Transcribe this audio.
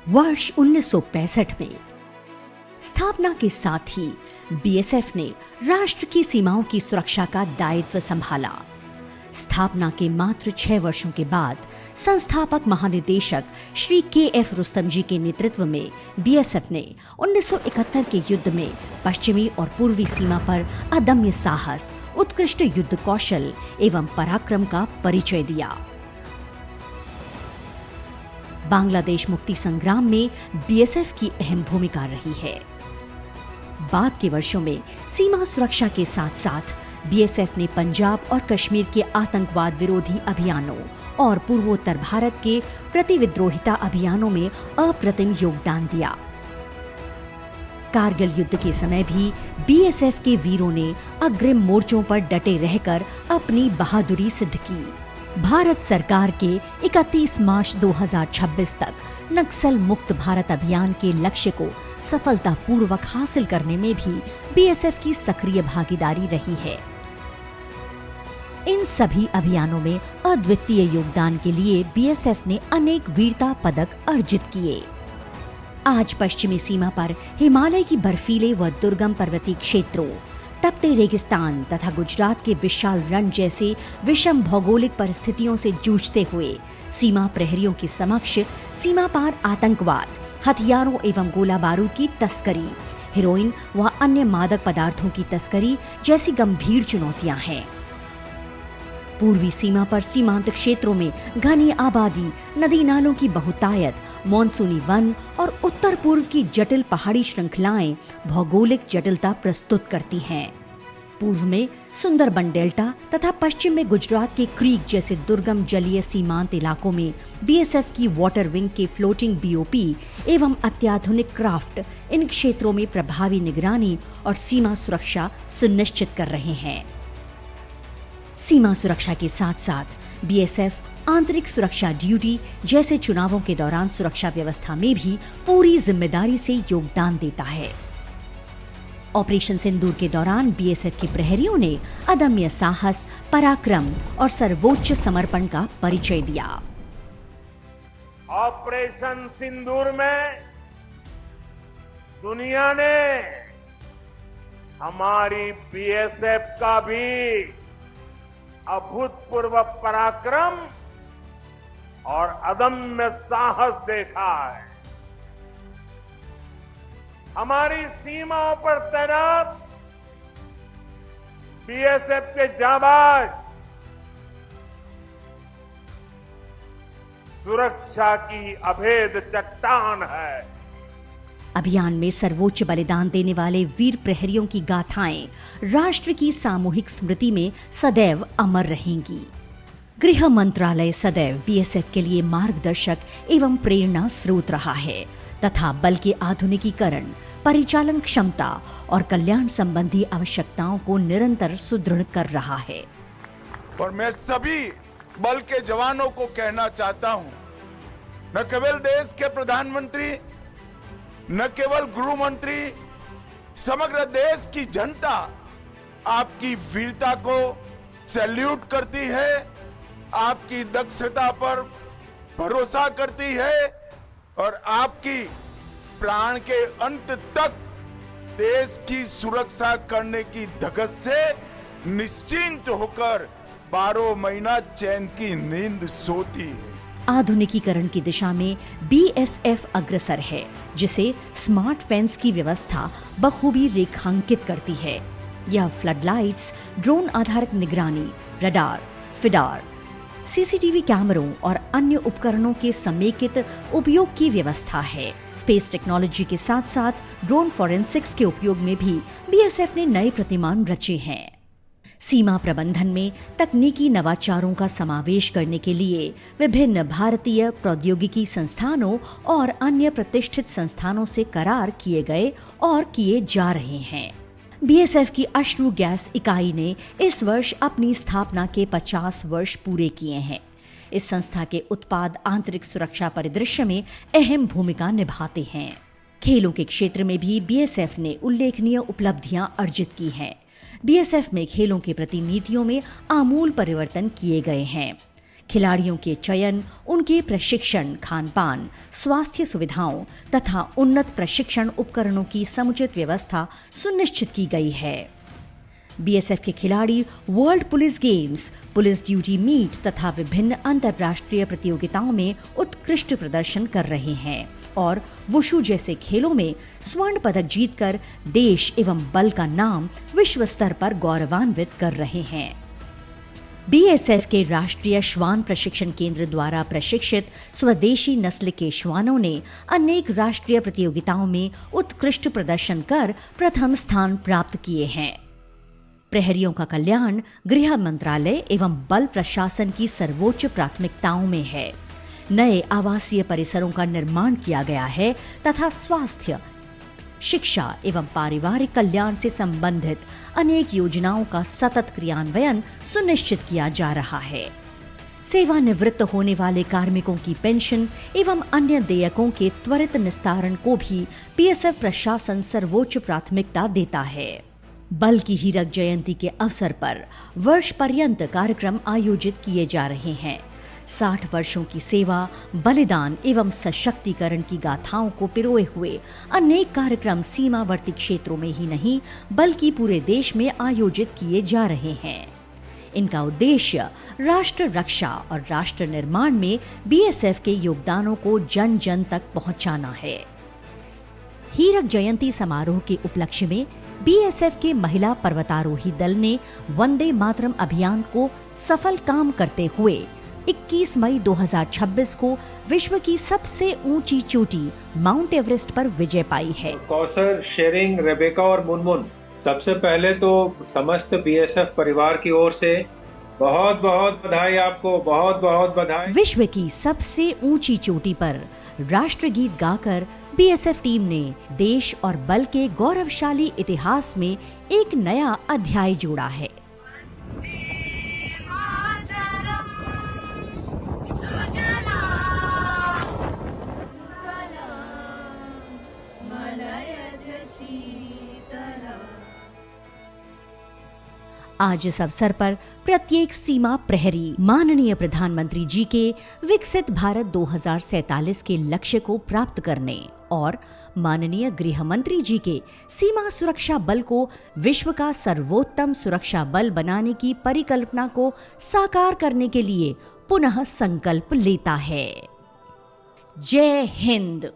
वर्ष 1965 में स्थापना के साथ ही बीएसएफ ने राष्ट्र की सीमाओं की सुरक्षा का दायित्व संभाला। स्थापना के मात्र 6 वर्षों के बाद संस्थापक महानिदेशक श्री के.एफ. रुस्तम जी के नेतृत्व में बीएसएफ ने 1971 के युद्ध में पश्चिमी और पूर्वी सीमा पर अदम्य साहस, उत्कृष्ट युद्ध कौशल एवं पराक्रम का परिचय दिया। बांग्लादेश मुक्ति संग्राम में बीएसएफ की अहम भूमिका रही है। बाद के वर्षों में सीमा सुरक्षा के साथ साथ बीएसएफ ने पंजाब और कश्मीर के आतंकवाद विरोधी अभियानों और पूर्वोत्तर भारत के प्रतिविद्रोहिता अभियानों में अप्रतिम योगदान दिया। कारगिल युद्ध के समय भी बीएसएफ के वीरों ने अग्रिम मोर्चों पर डटे रहकर अपनी बहादुरी सिद्ध की। भारत सरकार के 31 मार्च 2026 तक नक्सल मुक्त भारत अभियान के लक्ष्य को सफलतापूर्वक हासिल करने में भी बीएसएफ की सक्रिय भागीदारी रही है। इन सभी अभियानों में अद्वितीय योगदान के लिए बीएसएफ ने अनेक वीरता पदक अर्जित किए। आज पश्चिमी सीमा पर हिमालय की बर्फीले व दुर्गम पर्वतीय क्षेत्रों, तपते रेगिस्तान तथा गुजरात के विशाल रण जैसे विषम भौगोलिक परिस्थितियों से जूझते हुए सीमा प्रहरियों के समक्ष सीमा पार आतंकवाद, हथियारों एवं गोला बारूद की तस्करी, हेरोइन व अन्य मादक पदार्थों की तस्करी जैसी गंभीर चुनौतियां हैं। पूर्वी सीमा पर सीमांत क्षेत्रों में घनी आबादी, नदी नालों की बहुतायत, मॉनसूनी वन और उत्तर पूर्व की जटिल पहाड़ी श्रृंखलाएं भौगोलिक जटिलता प्रस्तुत करती हैं। पूर्व में सुंदरबन डेल्टा तथा पश्चिम में गुजरात के क्रीक जैसे दुर्गम जलीय सीमांत इलाकों में बीएसएफ की वाटर विंग के फ्लोटिंग बीओपी एवं अत्याधुनिक क्राफ्ट इन क्षेत्रों में प्रभावी निगरानी और सीमा सुरक्षा सुनिश्चित कर रहे हैं। सीमा सुरक्षा के साथ साथ बीएसएफ आंतरिक सुरक्षा ड्यूटी जैसे चुनावों के दौरान सुरक्षा व्यवस्था में भी पूरी जिम्मेदारी से योगदान देता है। ऑपरेशन सिंदूर के दौरान बीएसएफ के प्रहरियों ने अदम्य साहस, पराक्रम और सर्वोच्च समर्पण का परिचय दिया। ऑपरेशन सिंदूर में दुनिया ने हमारी बीएसएफ का भी अभूतपूर्व पराक्रम और अदम्य साहस देखा है। हमारी सीमाओं पर तैनात बीएसएफ के जाबाज सुरक्षा की अभेद चट्टान है। अभियान में सर्वोच्च बलिदान देने वाले वीर प्रहरियों की गाथाएं राष्ट्र की सामूहिक स्मृति में सदैव अमर रहेंगी। गृह मंत्रालय सदैव बीएसएफ के लिए मार्गदर्शक एवं प्रेरणा स्रोत रहा है तथा बल के आधुनिकीकरण, परिचालन क्षमता और कल्याण संबंधी आवश्यकताओं को निरंतर सुदृढ़ कर रहा है। और मैं सभी बल के जवानों को कहना चाहता हूं, न केवल देश के प्रधानमंत्री, न केवल गृह मंत्री, समग्र देश की जनता आपकी वीरता को सैल्यूट करती है, आपकी दक्षता पर भरोसा करती है और आपकी प्राण के अंत तक देश की सुरक्षा करने की धगस से निश्चिंत होकर 12 महीना चैन की नींद सोती है। आधुनिकीकरण की दिशा में बीएसएफ अग्रसर है, जिसे स्मार्ट फेंस की व्यवस्था बखूबी रेखांकित करती है। यह फ्लड लाइट्स, ड्रोन आधारित निगरानी, रडार, फिडार, सीसीटीवी कैमरों और अन्य उपकरणों के समेकित उपयोग की व्यवस्था है। स्पेस टेक्नोलॉजी के साथ साथ ड्रोन फॉरेंसिक्स के उपयोग में भी बीएसएफ ने नए प्रतिमान रचे हैं। सीमा प्रबंधन में तकनीकी नवाचारों का समावेश करने के लिए विभिन्न भारतीय प्रौद्योगिकी संस्थानों और अन्य प्रतिष्ठित संस्थानों से करार किए गए और किए जा रहे हैं। बीएसएफ की अश्रु गैस इकाई ने इस वर्ष अपनी स्थापना के 50 वर्ष पूरे किए हैं। इस संस्था के उत्पाद आंतरिक सुरक्षा परिदृश्य में अहम भूमिका निभाते हैं। खेलों के क्षेत्र में भी बीएसएफ ने उल्लेखनीय उपलब्धियां अर्जित की हैं। बीएसएफ में खेलों के प्रति नीतियों में आमूल परिवर्तन किए गए हैं। खिलाड़ियों के चयन, उनके प्रशिक्षण, खान-पान, स्वास्थ्य सुविधाओं तथा उन्नत प्रशिक्षण उपकरणों की समुचित व्यवस्था सुनिश्चित की गई है। बीएसएफ के खिलाड़ी world police games, police duty meet तथा विभिन्न अंतर्राष्ट्रीय प्रतियोगिताओं में उत्कृष्ट प्रदर्शन कर रहे हैं और वुशु जैसे खेलों में स्वर्ण पदक जीतकर देश एवं बल का नाम विश्व स्तर पर गौरवान्वित कर रहे हैं। बीएसएफ के राष्ट्रीय श्वान प्रशिक्षण केंद्र द्वारा प्रशिक्षित स्वदेशी नस्ल के श्वानों ने अनेक राष्ट्रीय प्रतियोगिताओं में उत्कृष्ट प्रदर्शन कर प्रथम स्थान प्राप्त किए हैं। प्रहरियों का कल्याण गृह मंत्रालय एवं बल प्रशासन की सर्वोच्च प्राथमिकताओं में है। नए आवासीय परिसरों का निर्माण किया गया है तथा स्वास्थ्य, शिक्षा एवं पारिवारिक कल्याण से संबंधित अनेक योजनाओं का सतत क्रियान्वयन सुनिश्चित किया जा रहा है। सेवानिवृत्त होने वाले कार्मिकों की पेंशन एवं अन्य देयकों के त्वरित निस्तारण को भी बीएसएफ प्रशासन सर्वोच्च प्राथमिकता देता है। बल की हीरक जयंती के अवसर पर वर्ष पर्यंत कार्यक्रम आयोजित किए जा रहे हैं। 60 वर्षों की सेवा, बलिदान एवं सशक्तिकरण की गाथाओं को पिरोए हुए अनेक कार्यक्रम सीमावर्ती क्षेत्रों में ही नहीं बल्कि पूरे देश में आयोजित किए जा रहे हैं। इनका उद्देश्य राष्ट्र रक्षा और राष्ट्र निर्माण में बीएसएफ के योगदानों को जन जन तक पहुंचाना है। हीरक जयंती समारोह के उपलक्ष्य में बीएसएफ के महिला पर्वतारोही दल ने वंदे मातरम अभियान को सफल काम करते हुए 21 मई 2026 को विश्व की सबसे ऊंची चोटी माउंट एवरेस्ट पर विजय पाई है। कौसर, शेरिंग, रेबेका और मुनमुन, सबसे पहले तो समस्त बीएसएफ परिवार की ओर से बहुत बहुत बधाई, आपको बहुत बहुत बधाई। विश्व की सबसे ऊंची चोटी पर राष्ट्रगीत गाकर बीएसएफ टीम ने देश और बल के गौरवशाली इतिहास में एक नया अध्याय जोड़ा है। आज इस अवसर पर प्रत्येक सीमा प्रहरी माननीय प्रधानमंत्री जी के विकसित भारत 2047 के लक्ष्य को प्राप्त करने और माननीय गृह मंत्री जी के सीमा सुरक्षा बल को विश्व का सर्वोत्तम सुरक्षा बल बनाने की परिकल्पना को साकार करने के लिए पुनः संकल्प लेता है। जय हिंद।